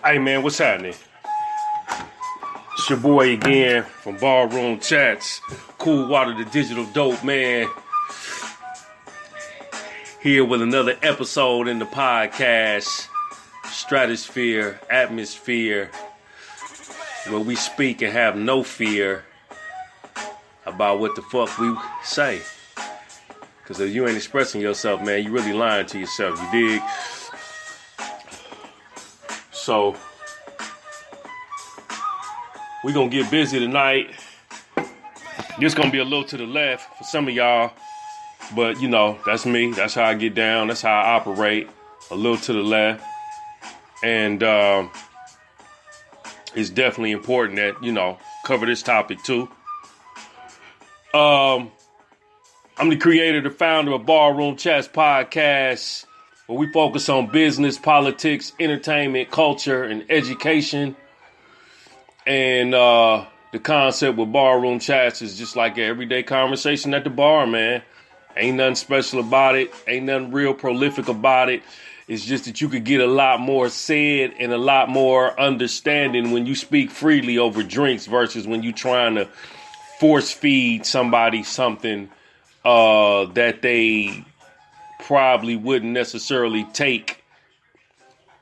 Hey man, what's happening? It's your boy again from Barroom Chats. Cool Water the Digital Dope Man. Here with another episode in the podcast, Stratosphere, Atmosphere, where we speak and have no fear about what the fuck we say. Because if you ain't expressing yourself, man, you really lying to yourself, you dig? So, we're going to get busy tonight. This going to be a little to the left for some of y'all. But, you know, that's me. That's how I get down. That's how I operate. A little to the left. And it's definitely important that, you know, cover this topic too. I'm the creator, the founder of Barroom Chats Podcast, where we focus on business, politics, entertainment, culture, and education. And the concept with Barroom Chats is just like an everyday conversation at the bar, man. Ain't nothing special about it. Ain't nothing real prolific about it. It's just that you could get a lot more said and a lot more understanding when you speak freely over drinks versus when you trying to force feed somebody something that they probably wouldn't necessarily take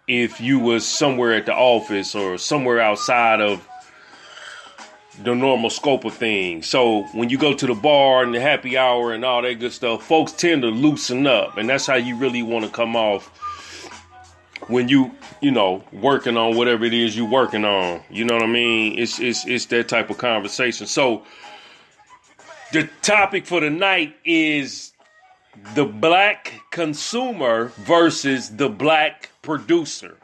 if you was somewhere at the office or somewhere outside of the normal scope of things. So when you go to the bar and the happy hour and all that good stuff, folks tend to loosen up, and that's how you really want to come off when you know, working on whatever it is you working on. You know what I mean? It's that type of conversation. So the topic for tonight is the black consumer versus the black producer.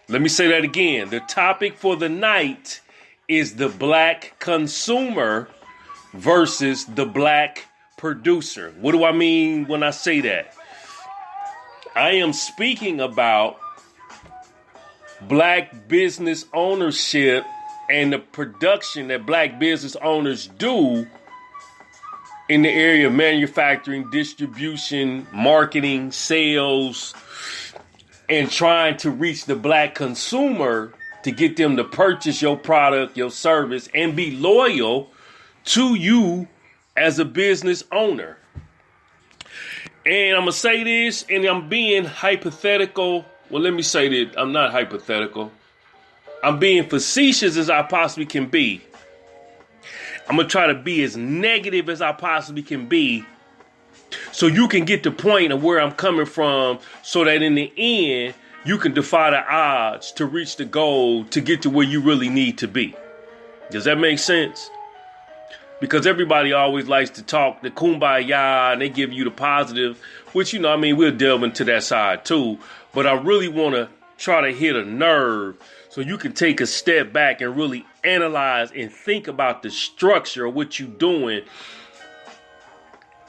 Let me say that again. The topic for the night is the black consumer versus the black producer. What do I mean when I say that? I am speaking about black business ownership and the production that black business owners do in the area of manufacturing, distribution, marketing, sales, and trying to reach the black consumer to get them to purchase your product, your service, and be loyal to you as a business owner. And I'm going to say this, and I'm being hypothetical. Well, let me say that I'm not hypothetical. I'm being facetious as I possibly can be. I'm going to try to be as negative as I possibly can be so you can get the point of where I'm coming from, so that in the end, you can defy the odds to reach the goal to get to where you really need to be. Does that make sense? Because everybody always likes to talk the kumbaya and they give you the positive, which, you know, I mean, we'll delve into that side too. But I really want to try to hit a nerve so you can take a step back and really analyze and think about the structure of what you're doing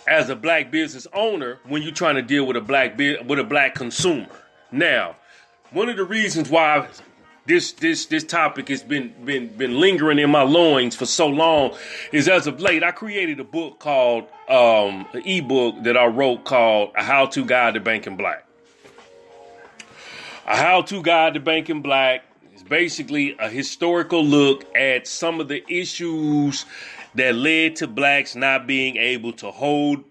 as a black business owner when you're trying to deal with a black consumer. Now, one of the reasons why this topic has been lingering in my loins for so long is, as of late, I created a book called an ebook that I wrote called A How-To Guide to Banking Black. A How-To Guide to Banking Black is basically a historical look at some of the issues that led to blacks not being able to hold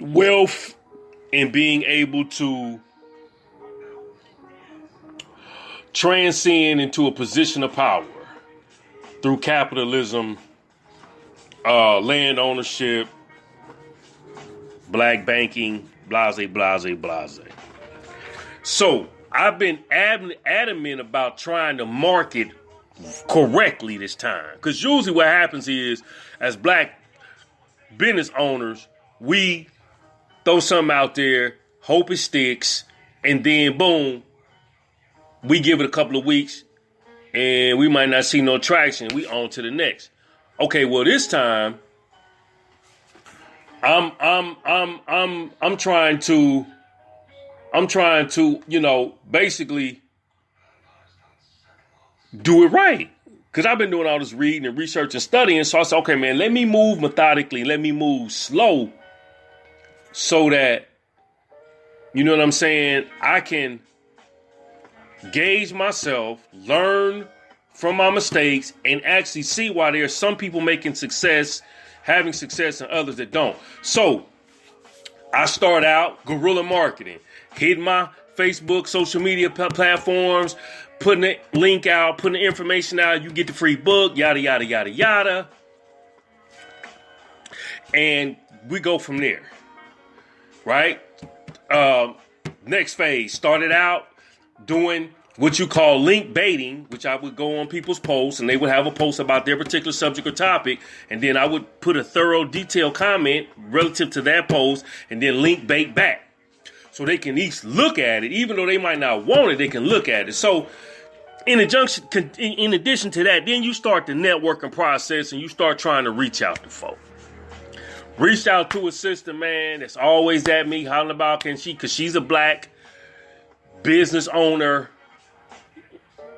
wealth and being able to transcend into a position of power through capitalism, land ownership, black banking, blase, blase, blase. So I've been adamant about trying to market correctly this time. Because usually what happens is, as black business owners, we throw something out there, hope it sticks, and then boom, we give it a couple of weeks and we might not see no traction. We on to the next. Okay, well, this time I'm trying to, you know, basically do it right. Because I've been doing all this reading and research and studying. So I said, okay, man, let me move methodically. Let me move slow so that, you know what I'm saying, I can gauge myself, learn from my mistakes, and actually see why there are some people having success, and others that don't. So I start out guerrilla marketing, hitting my Facebook, social media platforms, putting the link out, putting the information out. You get the free book, yada, yada, yada, yada. And we go from there, right? Next phase, started out doing what you call link baiting, which I would go on people's posts and they would have a post about their particular subject or topic. And then I would put a thorough, detailed comment relative to that post and then link bait back. So they can each look at it, even though they might not want it, they can look at it. So in addition to that, then you start the networking process and you start trying to reach out to folks. Reached out to a sister, man, that's always at me, hollering about because she's a black business owner.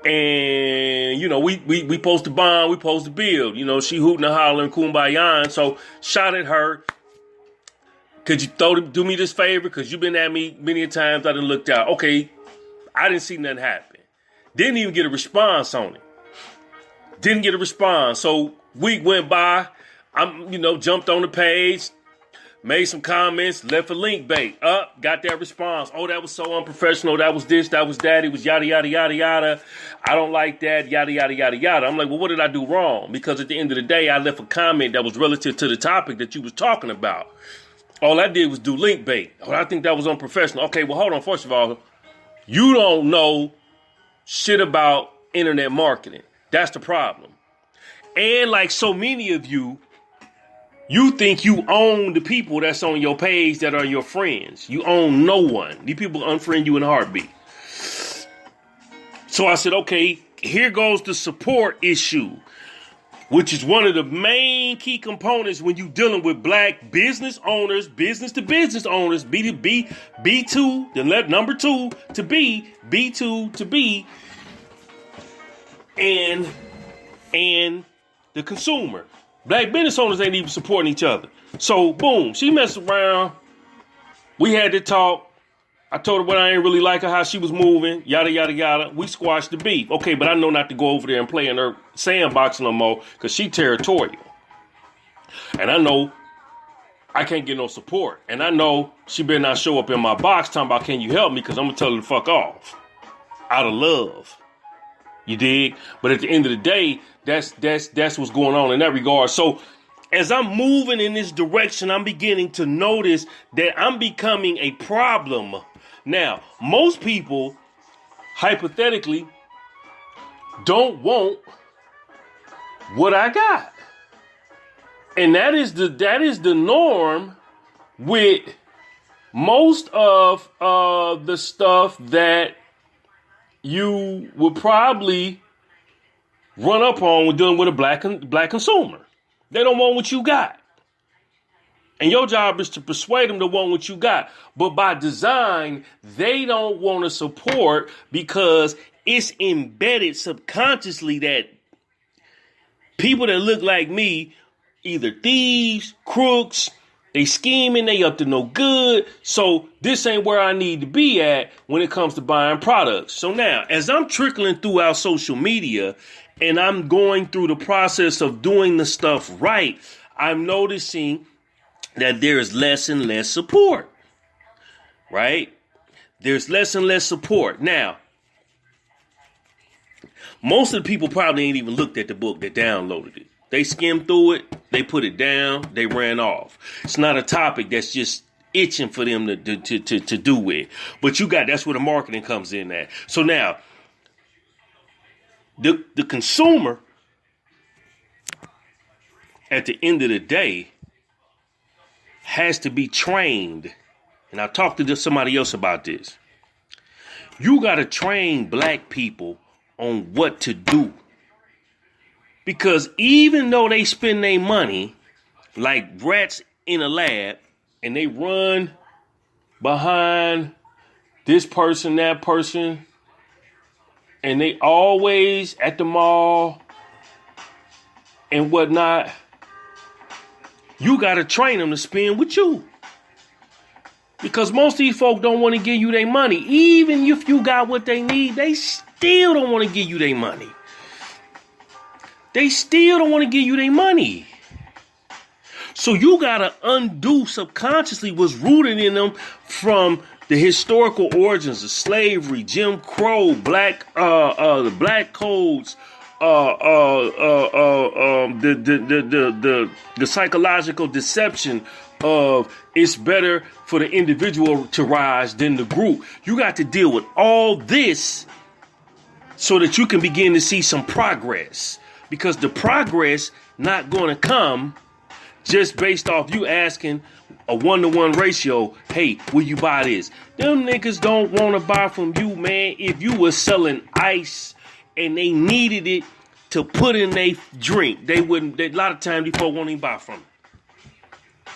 And, you know, we supposed to bond, we supposed to build. You know, she hooting and hollering, kumbaya. So shot at her. Could you do me this favor? Because you've been at me many a times. I done looked out. Okay, I didn't see nothing happen. Didn't even get a response on it. Didn't get a response. So week went by. Jumped on the page, made some comments, left a link bait. Got that response. Oh, that was so unprofessional. That was this, that was that. It was yada, yada, yada, yada. I don't like that, yada, yada, yada, yada. I'm like, well, what did I do wrong? Because at the end of the day, I left a comment that was relative to the topic that you was talking about. All I did was do link bait. Oh, I think that was unprofessional. Okay, well, hold on. First of all, you don't know shit about internet marketing. That's the problem. And like so many of you, you think you own the people that's on your page that are your friends. You own no one. These people unfriend you in a heartbeat. So I said, okay, here goes the support issue, which is one of the main key components when you're dealing with black business owners, business to business owners, B2B, B2, then let number 2 to B, B2 to B, and the consumer. Black business owners ain't even supporting each other. So, boom, she messed around. We had to talk. I told her what I ain't really like her, how she was moving, yada, yada, yada. We squashed the beef. Okay, but I know not to go over there and play in her sandbox no more because she territorial. And I know I can't get no support. And I know she better not show up in my box talking about, can you help me? Because I'm going to tell her to fuck off. Out of love. You dig? But at the end of the day, that's what's going on in that regard. So as I'm moving in this direction, I'm beginning to notice that I'm becoming a problem. Now, most people, hypothetically, don't want what I got. And that is the norm with most of the stuff that you would probably run up on when dealing with a black consumer. They don't want what you got. And your job is to persuade them to want what you got. But by design, they don't want to support because it's embedded subconsciously that people that look like me, either thieves, crooks, they scheming, they up to no good. So this ain't where I need to be at when it comes to buying products. So now, as I'm trickling throughout social media and I'm going through the process of doing the stuff right, I'm noticing that there is less and less support, right? There's less and less support. Now, most of the people probably ain't even looked at the book that downloaded it. They skimmed through it, they put it down, they ran off. It's not a topic that's just itching for them to do with. But that's where the marketing comes in at. So now, the consumer, at the end of the day, has to be trained. And I talked to somebody else about this. You got to train black people on what to do. Because even though they spend their money like rats in a lab and they run behind this person, that person, and they always at the mall and whatnot, you got to train them to spend with you. Because most of these folk don't want to give you their money. Even if you got what they need, they still don't want to give you their money. They still don't want to give you their money. So you got to undo subconsciously what's rooted in them from the historical origins of slavery, Jim Crow, the black codes, the psychological deception of it's better for the individual to rise than the group. You got to deal with all this so that you can begin to see some progress, because the progress not going to come just based off you asking a 1-to-1 ratio. Hey, will you buy this? Them niggas don't want to buy from you, man. If you were selling ice and they needed it to put in their drink, they wouldn't. A lot of times these folks won't even buy from you.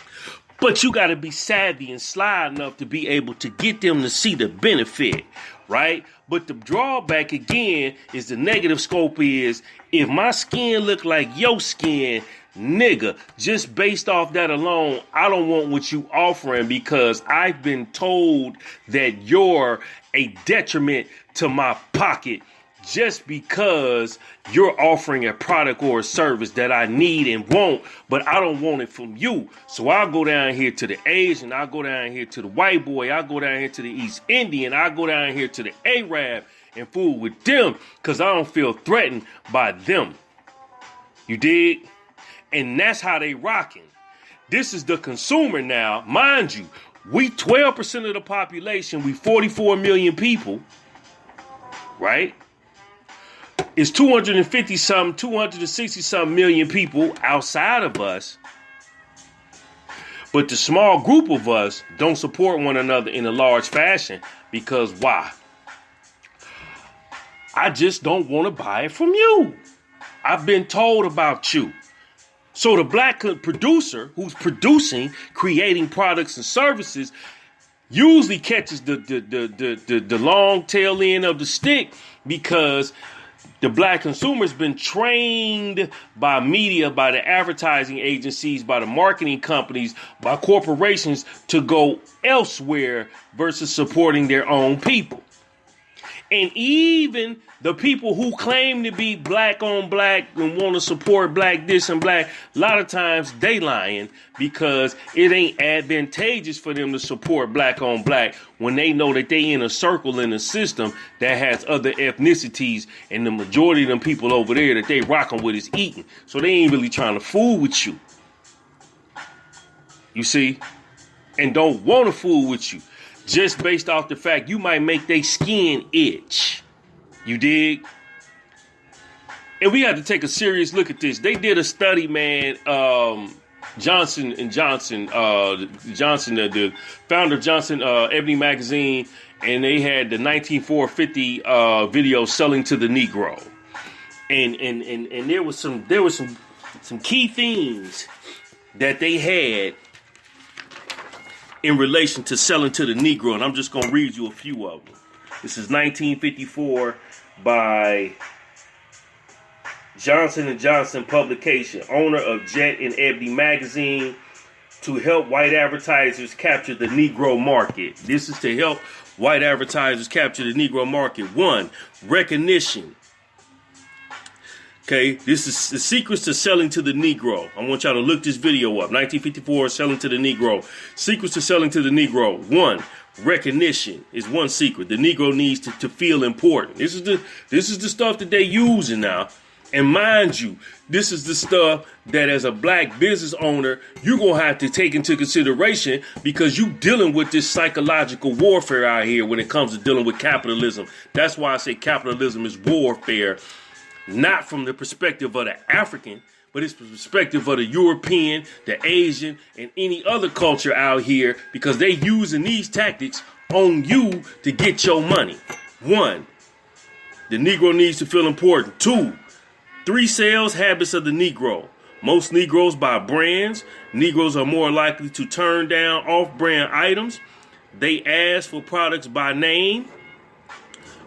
But you got to be savvy and sly enough to be able to get them to see the benefit, right? But the drawback again is the negative scope is if my skin look like your skin, nigga, just based off that alone, I don't want what you offering because I've been told that you're a detriment to my pocket just because you're offering a product or a service that I need and want, but I don't want it from you. So I'll go down here to the Asian, I'll go down here to the white boy, I'll go down here to the East Indian, I'll go down here to the Arab and fool with them because I don't feel threatened by them. You dig? And that's how they rocking. This is the consumer now. Mind you, we 12% of the population, we 44 million people, right? It's 260-something million people outside of us. But the small group of us don't support one another in a large fashion because why? I just don't want to buy it from you. I've been told about you. So the black producer who's producing, creating products and services usually catches the long tail end of the stick because the black consumer's been trained by media, by the advertising agencies, by the marketing companies, by corporations to go elsewhere versus supporting their own people. And even the people who claim to be black on black and want to support black this and black, a lot of times they lying because it ain't advantageous for them to support black on black when they know that they in a circle in a system that has other ethnicities and the majority of them people over there that they rocking with is eating. So they ain't really trying to fool with you. You see? And don't want to fool with you. Just based off the fact you might make their skin itch. You dig? And we have to take a serious look at this. They did a study, man. Johnson & Johnson, the founder of Johnson Ebony Magazine, and they had the 19450 video Selling to the Negro. And there was some key themes that they had in relation to selling to the Negro, and I'm just going to read you a few of them. This is 1954 by Johnson & Johnson publication, owner of Jet and Ebony Magazine, to help white advertisers capture the Negro market. This is to help white advertisers capture the Negro market. 1, recognition. Okay, this is the secrets to selling to the Negro. I want y'all to look this video up. 1954, selling to the Negro. Secrets to selling to the Negro. 1, recognition is one secret. The Negro needs to feel important. This is the stuff that they using now. And mind you, this is the stuff that as a black business owner, you're going to have to take into consideration because you dealing with this psychological warfare out here when it comes to dealing with capitalism. That's why I say capitalism is warfare. Not from the perspective of the African, but it's the perspective of the European, the Asian, and any other culture out here because they using these tactics on you to get your money. 1, the Negro needs to feel important. 2, 3 sales habits of the Negro. Most Negroes buy brands. Negroes are more likely to turn down off-brand items. They ask for products by name.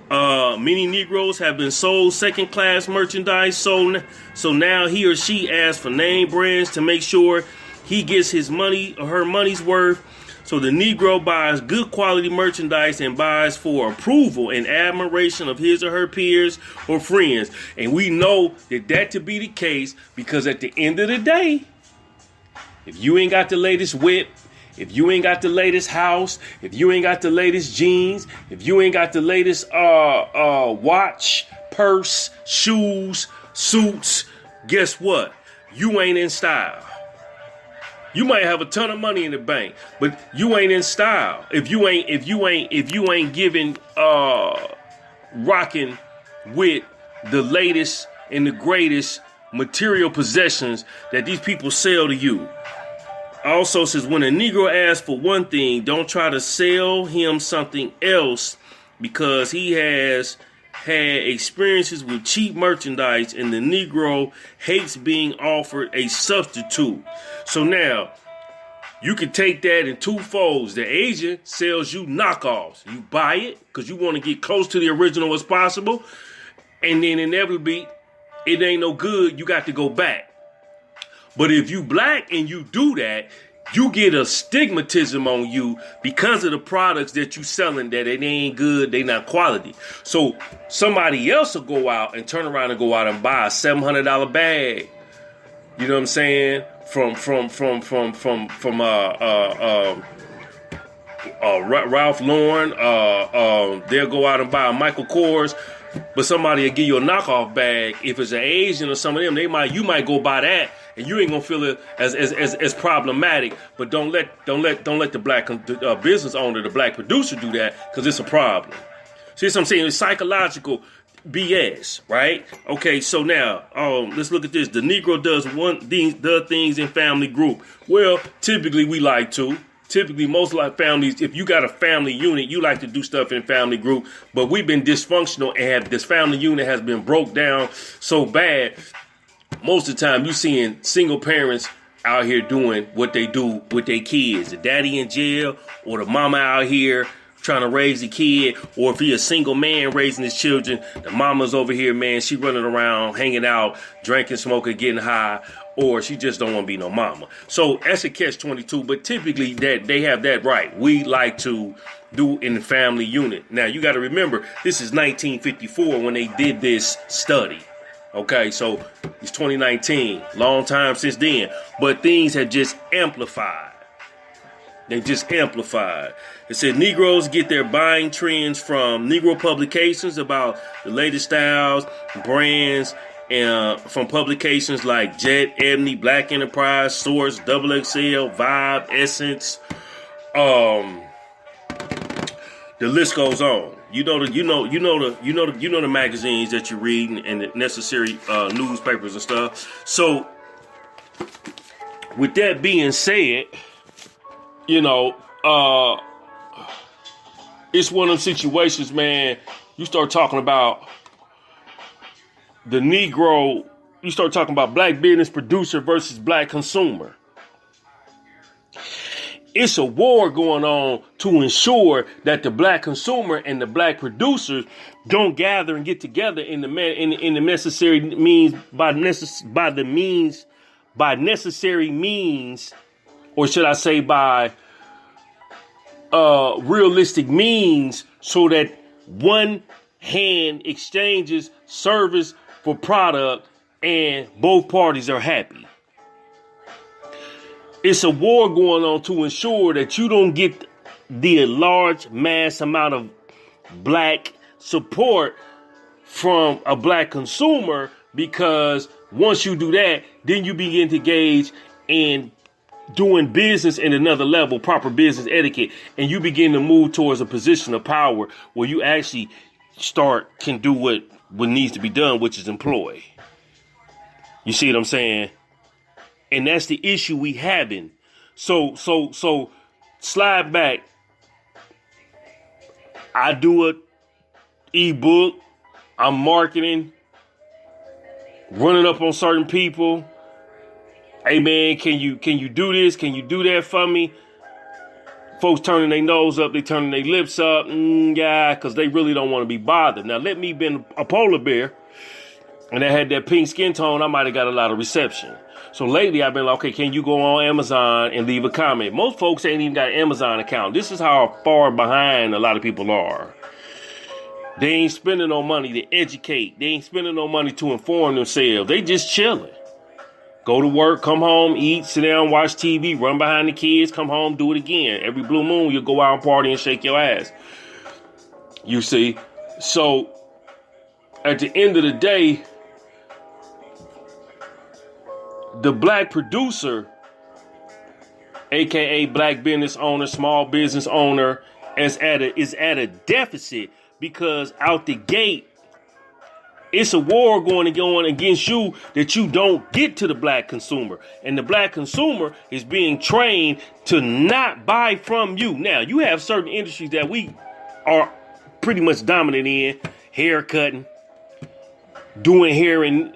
Many Negroes have been sold second-class merchandise, so now he or she asks for name brands to make sure he gets his money or her money's worth. So the Negro buys good quality merchandise and buys for approval and admiration of his or her peers or friends. And we know that to be the case because at the end of the day, if you ain't got the latest whip, if you ain't got the latest house, if you ain't got the latest jeans, if you ain't got the latest watch, purse, shoes, suits, guess what? You ain't in style. You might have a ton of money in the bank, but you ain't in style. If you ain't giving rocking with the latest and the greatest material possessions that these people sell to you. Also says when a Negro asks for one thing, don't try to sell him something else because he has had experiences with cheap merchandise and the Negro hates being offered a substitute. So now you can take that in two folds. The agent sells you knockoffs. You buy it because you want to get close to the original as possible. And then inevitably it ain't no good. You got to go back. But if you black and you do that, you get a stigmatism on you because of the products that you selling that it ain't good, they not quality. So somebody else will go out and turn around and go out and buy a $700 bag. You know what I'm saying? From Ralph Lauren. They'll go out and buy a Michael Kors. But somebody will give you a knockoff bag. If it's an Asian or some of them, you might go buy that, and you ain't gonna feel it as problematic. But don't let the black business owner, the black producer, do that because it's a problem. See what I'm saying? It's psychological BS, right? Okay, so now let's look at this. The Negro does things in family group. Well, typically we like to. Typically, most like families, if you got a family unit, you like to do stuff in family group. But we've been dysfunctional and this family unit has been broke down so bad. Most of the time, you seeing single parents out here doing what they do with their kids. The daddy in jail or the mama out here trying to raise the kid. Or if he a single man raising his children, the mama's over here, man, she running around, hanging out, drinking, smoking, getting high. Or she just don't want to be no mama. So that's a catch-22. But typically that they have that right. We like to do in the family unit. Now you got to remember, this is 1954 when they did this study. Okay, so it's 2019, long time since then. But things have just amplified. They just amplified. It said Negroes get their buying trends from Negro publications about the latest styles, brands, and from publications like Jet, Ebony, Black Enterprise, Source, XXL, Vibe, Essence. The list goes on. You know the magazines that you read and the necessary newspapers and stuff. So, with that being said, it's one of them situations, man. You start talking about the Negro, you start talking about black business producer versus black consumer. It's a war going on to ensure that the black consumer and the black producers don't gather and get together in the necessary means by necessary means, or should I say by realistic means, so that one hand exchanges service for product and both parties are happy. It's a war going on to ensure that you don't get the large mass amount of black support from a black consumer, because once you do that, then you begin to engage in doing business in another level, proper business etiquette, and you begin to move towards a position of power where you actually can do what needs to be done, which is employ. You see what I'm saying? And that's the issue we having. So slide back. I do a ebook. I'm marketing, running up on certain people. Hey man, can you do this? Can you do that for me? Folks turning their nose up, they turning their lips up, because they really don't want to be bothered. Now let me be a polar bear and I had that pink skin tone, I might have got a lot of reception. So lately I've been like, okay, can you go on Amazon and leave a comment? Most folks ain't even got an Amazon account. This is how far behind a lot of people are. They ain't spending no money to educate. They ain't spending no money to inform themselves. They just chilling. Go to work, come home, eat, sit down, watch TV, run behind the kids, come home, do it again. Every blue moon, you'll go out and party and shake your ass. You see? So, at the end of the day, the black producer, aka black business owner, small business owner, is at a deficit because out the gate, it's a war going on against you that you don't get to the black consumer. And the black consumer is being trained to not buy from you. Now, you have certain industries that we are pretty much dominant in. Hair cutting, doing hair and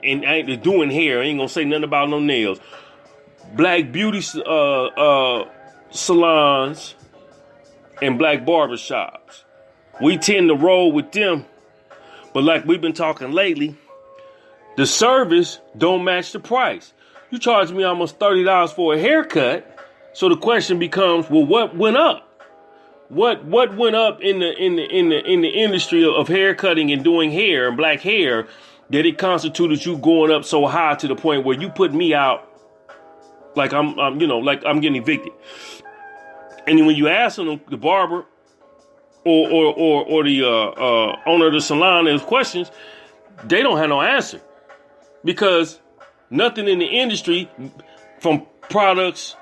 doing hair. I ain't gonna say nothing about no nails. Black beauty salons and black barbershops. We tend to roll with them. But like we've been talking lately, the service don't match the price. You charge me almost $30 for a haircut. So the question becomes, well, what went up? What went up in the industry of haircutting and doing hair and black hair that it constituted you going up so high to the point where you put me out like I'm getting evicted. And then when you ask them, the barber or the owner of the salon those questions, they don't have no answer because nothing in the industry from products,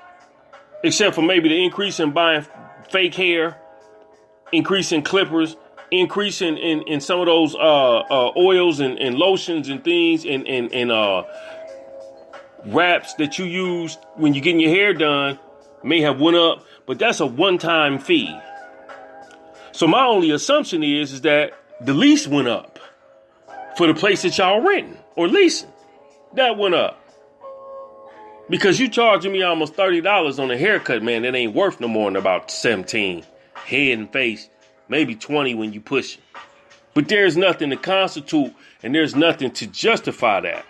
except for maybe the increase in buying fake hair, increase in clippers, increase in some of those oils and lotions and things and wraps that you use when you're getting your hair done may have went up, but that's a one-time fee. So my only assumption is that the lease went up for the place that y'all renting or leasing. That went up. Because you charging me almost $30 on a haircut, man, that ain't worth no more than about 17. Head and face, maybe 20 when you push it. But there's nothing to constitute and there's nothing to justify that.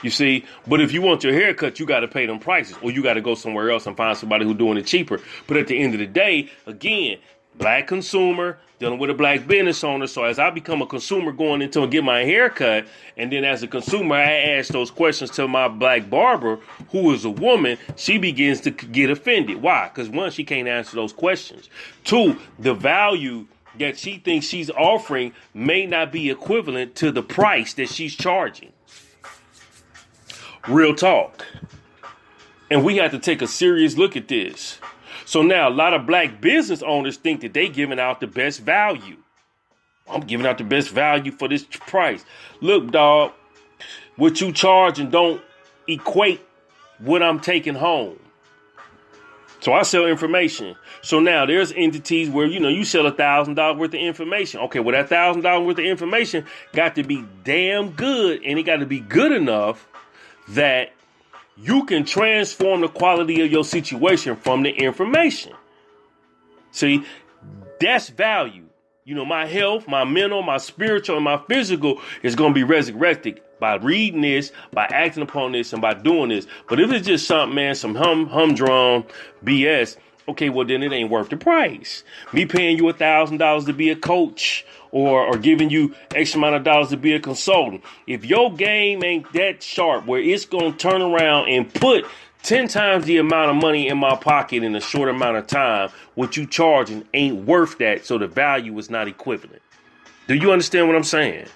You see, but if you want your haircut, you got to pay them prices or you got to go somewhere else and find somebody who's doing it cheaper. But at the end of the day, again, black consumer dealing with a black business owner. So as I become a consumer going into and get my haircut, and then as a consumer, I ask those questions to my black barber, who is a woman, she begins to get offended. Why? Because one, she can't answer those questions. Two, the value that she thinks she's offering may not be equivalent to the price that she's charging. Real talk. And we have to take a serious look at this. So now a lot of black business owners think that they giving out the best value. I'm giving out the best value for this price. Look, dog, what you charging don't equate what I'm taking home. So I sell information. So now there's entities where, you sell $1,000 worth of information. Okay, well, that $1,000 worth of information got to be damn good, and it got to be good enough that you can transform the quality of your situation from the information. See, that's value. My health, my mental, my spiritual, and my physical is going to be resurrected by reading this, by acting upon this, and by doing this. But if it's just something, man, some humdrum BS, okay, well, then it ain't worth the price. Me paying you $1,000 to be a coach or giving you X amount of dollars to be a consultant. If your game ain't that sharp where it's going to turn around and put 10 times the amount of money in my pocket in a short amount of time, what you charging ain't worth that. So the value is not equivalent. Do you understand what I'm saying?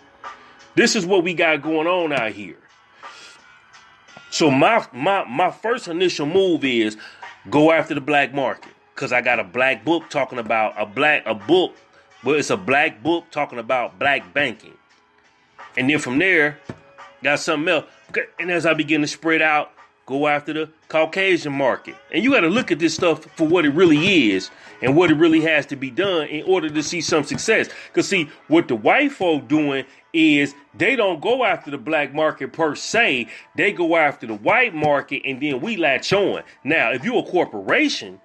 This is what we got going on out here. So my first initial move is go after the black market. Cause I got a black book talking about a book. Well, it's a black book talking about black banking. And then from there, got something else. And as I begin to spread out, go after the Caucasian market. And you got to look at this stuff for what it really is and what it really has to be done in order to see some success. Because see, what the white folk doing is they don't go after the black market per se. They go after the white market and then we latch on. Now, if you're a corporation,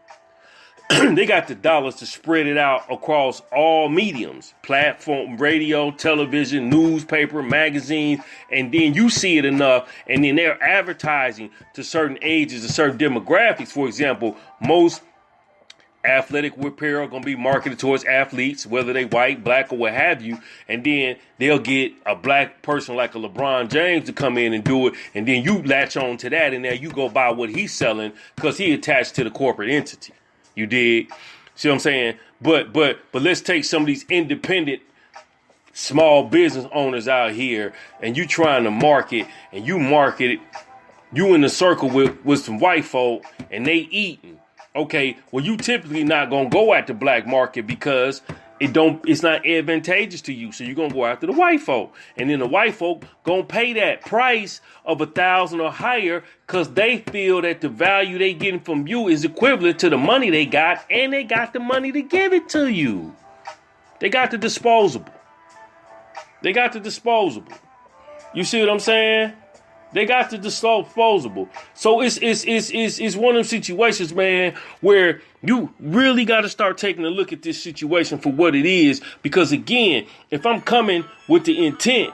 They got the dollars to spread it out across all mediums, platform, radio, television, newspaper, magazines, and then you see it enough, and then they're advertising to certain ages and certain demographics. For example, most athletic apparel are going to be marketed towards athletes, whether they white, black, or what have you, and then they'll get a black person like a LeBron James to come in and do it, and then you latch on to that, and then you go buy what he's selling because he attached to the corporate entity. You dig? See what I'm saying? But let's take some of these independent small business owners out here, and you trying to market, and you market it, you in the circle with some white folk, and they eating. Okay, well, you typically not gonna go at the black market because it's not advantageous to you. So you're gonna go after the white folk, and then the white folk gonna pay that price of 1,000 or higher because they feel that the value they getting from you is equivalent to the money they got, and they got the money to give it to you. They got the disposable. You see what I'm saying? They got the disposable. So it's one of them situations, man, where you really got to start taking a look at this situation for what it is. Because again, if I'm coming with the intent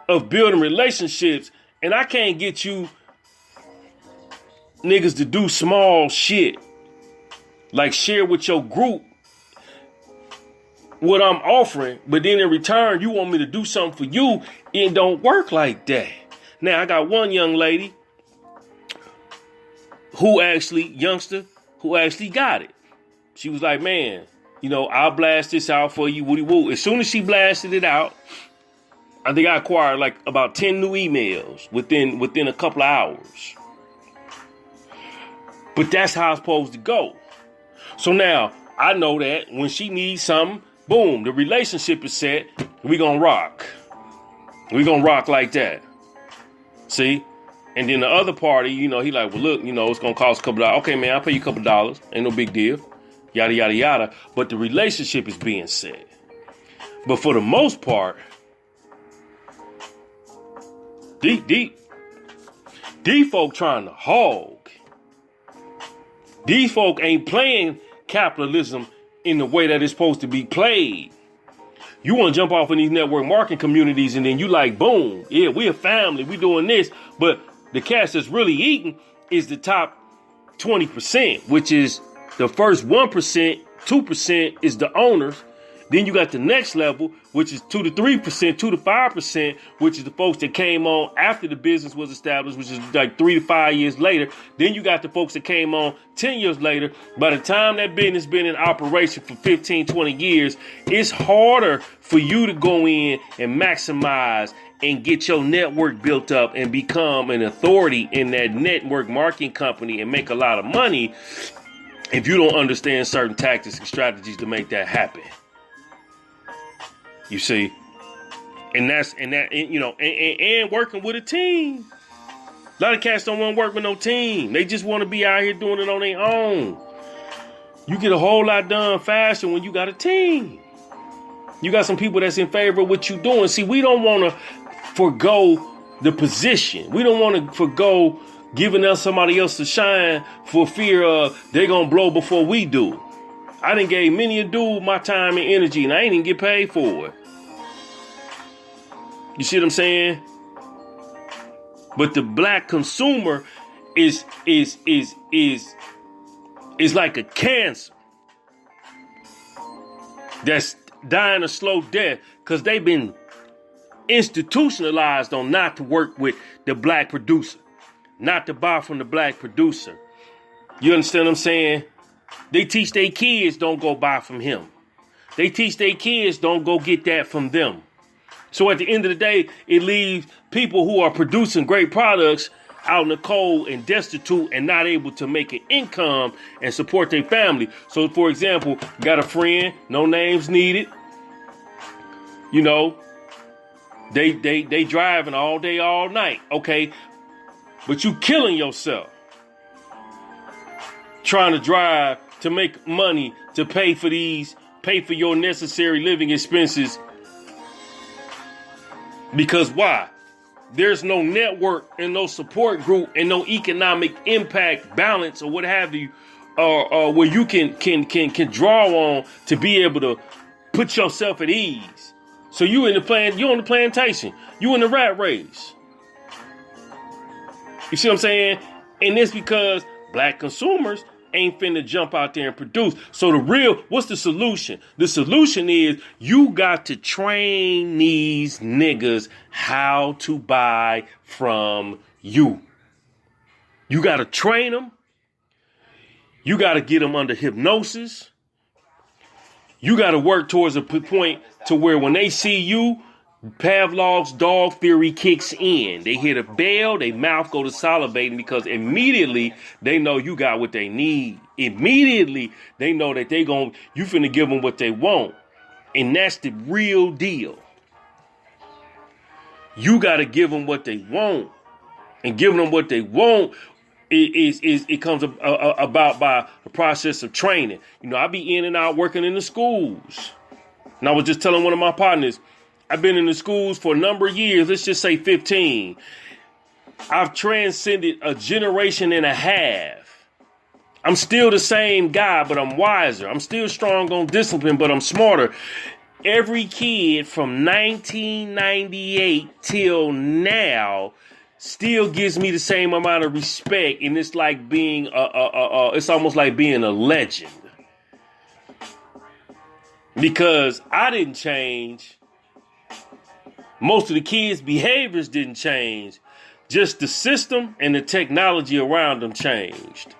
of building relationships and I can't get you niggas to do small shit, like share with your group what I'm offering, but then in return, you want me to do something for you, it don't work like that. Now, I got one young lady youngster who actually got it. She was like, man, I'll blast this out for you, woody woo. As soon as she blasted it out, I think I acquired like about 10 new emails within a couple of hours. But that's how it's supposed to go. So now I know that when she needs something, boom, the relationship is set. We're going to rock. We're going to rock like that. See? And then the other party, he like, well, look, it's going to cost a couple dollars. Okay, man, I'll pay you a couple dollars. Ain't no big deal. Yada, yada, yada. But the relationship is being set. But for the most part, these folk trying to hog. These folk ain't playing capitalism in the way that it's supposed to be played. You want to jump off in these network marketing communities and then you like, boom, yeah, we a family, we doing this. But the cast that's really eating is the top 20%, which is the first 1%, 2% is the owners. Then you got the next level, which is 2 to 3%, 2 to 5%, which is the folks that came on after the business was established, which is like 3 to 5 years later. Then you got the folks that came on 10 years later. By the time that business been in operation for 15, 20 years, it's harder for you to go in and maximize and get your network built up and become an authority in that network marketing company and make a lot of money if you don't understand certain tactics and strategies to make that happen. You see, and working with a team. A lot of cats don't want to work with no team. They just want to be out here doing it on their own. You get a whole lot done faster when you got a team. You got some people that's in favor of what you're doing. See, we don't want to forgo the position. We don't want to forgo giving us somebody else to shine for fear of they're going to blow before we do. I done gave many a dude my time and energy, and I ain't even get paid for it. You see what I'm saying? But the black consumer is like a cancer that's dying a slow death because they've been institutionalized on not to work with the black producer, not to buy from the black producer. You understand what I'm saying? They teach their kids don't go buy from him. They teach their kids don't go get that from them. So at the end of the day, it leaves people who are producing great products out in the cold and destitute and not able to make an income and support their family. So, for example, got a friend, no names needed. They driving all day, all night. Okay, but you killing yourself trying to drive to make money to pay for your necessary living expenses. Because why? There's no network and no support group and no economic impact balance or what have you where you can draw on to be able to put yourself at ease. So you on the plantation, you in the rat race. You see what I'm saying? And it's because black consumers ain't finna jump out there and produce. So what's the solution? The solution is you got to train these niggas how to buy from you. You got to train them. You got to get them under hypnosis. You got to work towards a point to where when they see you, Pavlov's dog theory kicks in. They hear the bell, their mouth go to salivating because immediately they know you got what they need. Immediately they know that you finna give them what they want. And that's the real deal. You got to give them what they want. And giving them what they want it comes about by the process of training. You know, I be in and out working in the schools. And I was just telling one of my partners, I've been in the schools for a number of years, let's just say 15. I've transcended a generation and a half. I'm still the same guy, but I'm wiser. I'm still strong on discipline, but I'm smarter. Every kid from 1998 till now still gives me the same amount of respect, and it's like being it's almost like being a legend. Because I didn't change. Most of the kids' behaviors didn't change. Just the system and the technology around them changed.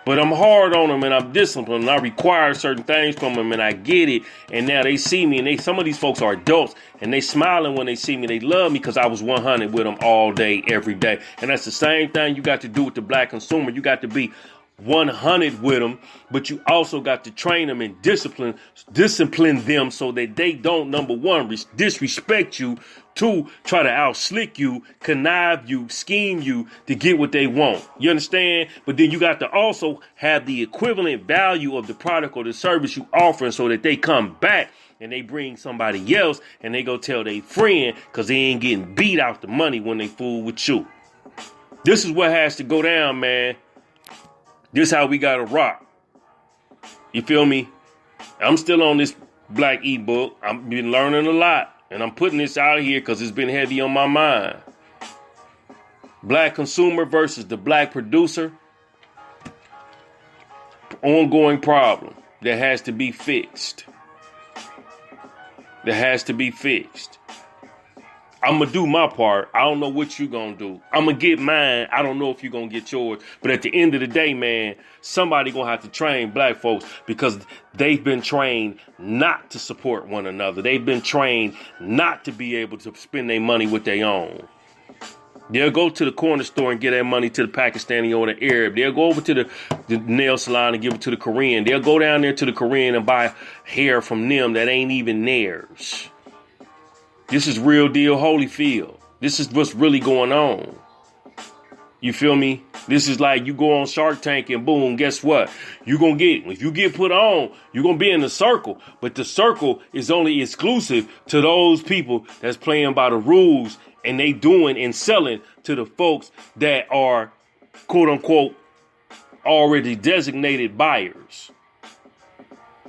But I'm hard on them and I'm disciplined and I require certain things from them and I get it. And now they see me and some of these folks are adults and they smiling when they see me. They love me because I was 100 with them all day, every day. And that's the same thing you got to do with the black consumer. You got to be 100 with them, but you also got to train them and discipline them so that they don't, number one, disrespect you, two, try to out-slick you, connive you, scheme you to get what they want. You understand? But then you got to also have the equivalent value of the product or the service you offering so that they come back and they bring somebody else and they go tell their friend because they ain't getting beat out the money when they fool with you. This is what has to go down, man. This how we gotta rock. You feel me? I'm still on this black ebook. I've been learning a lot. And I'm putting this out here because it's been heavy on my mind. Black consumer versus the black producer. Ongoing problem that has to be fixed. That has to be fixed. I'm going to do my part. I don't know what you're going to do. I'm going to get mine. I don't know if you're going to get yours. But at the end of the day, man, somebody going to have to train black folks because they've been trained not to support one another. They've been trained not to be able to spend their money with their own. They'll go to the corner store and get that money to the Pakistani or the Arab. They'll go over to the nail salon and give it to the Korean. They'll go down there to the Korean and buy hair from them that ain't even theirs. This is real deal Holyfield. This is what's really going on. You feel me? This is like you go on Shark Tank and boom, guess what? If you get put on, you're going to be in the circle. But the circle is only exclusive to those people that's playing by the rules and they doing and selling to the folks that are, quote unquote, already designated buyers.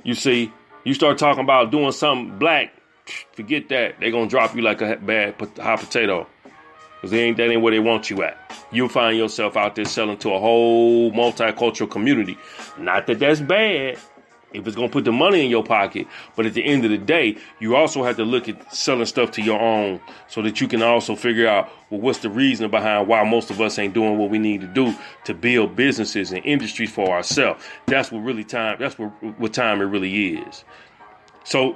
You see, you start talking about doing something black, forget that. They're going to drop you like a bad hot potato. Because that ain't where they want you at. You'll find yourself out there selling to a whole multicultural community. Not that that's bad if it's going to put the money in your pocket. But at the end of the day, you also have to look at selling stuff to your own so that you can also figure out, well, what's the reason behind why most of us ain't doing what we need to do to build businesses and industries for ourselves. That's what time it really is. So,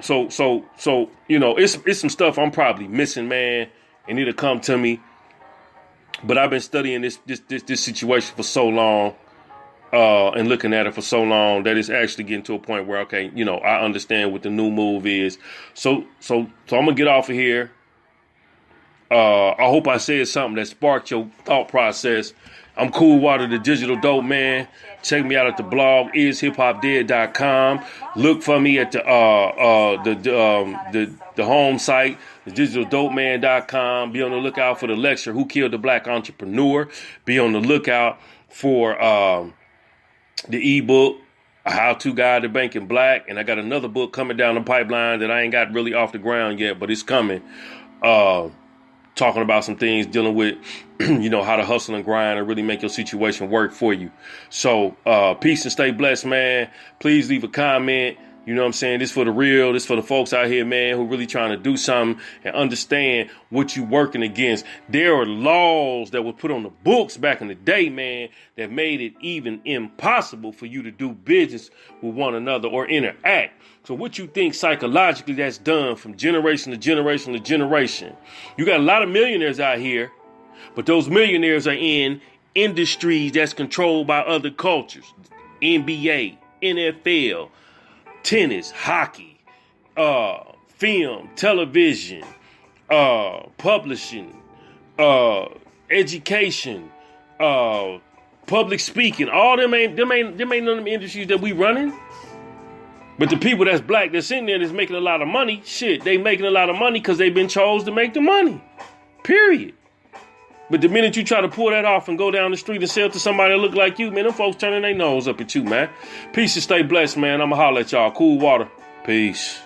you know, it's some stuff I'm probably missing, man, and it'll come to me. But I've been studying this situation for so long, and looking at it for so long that it's actually getting to a point where, okay, you know, I understand what the new move is. So I'm gonna get off of here. I hope I said something that sparked your thought process. I'm Cool Water, the digital dope man. Check me out at the blog ishiphopdead.com. Look for me at the home site, thedigitaldopeman.com. Be on the lookout for the lecture, Who Killed the Black Entrepreneur? Be on the lookout for the ebook, A How-To Guide to Banking Black, and I got another book coming down the pipeline that I ain't got really off the ground yet, but it's coming. Talking about some things dealing with, how to hustle and grind and really make your situation work for you. So, peace and stay blessed, man. Please leave a comment. You know what I'm saying? This for the real. This for the folks out here, man, who really trying to do something and understand what you working against. There are laws that were put on the books back in the day, man, that made it even impossible for you to do business with one another or interact. So what you think psychologically that's done from generation to generation to generation? You got a lot of millionaires out here, but those millionaires are in industries that's controlled by other cultures. NBA, NFL, tennis, hockey, film, television, publishing, education, public speaking. All them ain't none of them industries that we running. But the people that's black that's in there that's making a lot of money, shit, they making a lot of money because they've been chose to make the money. Period. But the minute you try to pull that off and go down the street and sell to somebody that look like you, man, them folks turning their nose up at you, man. Peace and stay blessed, man. I'ma holler at y'all. Cool water. Peace.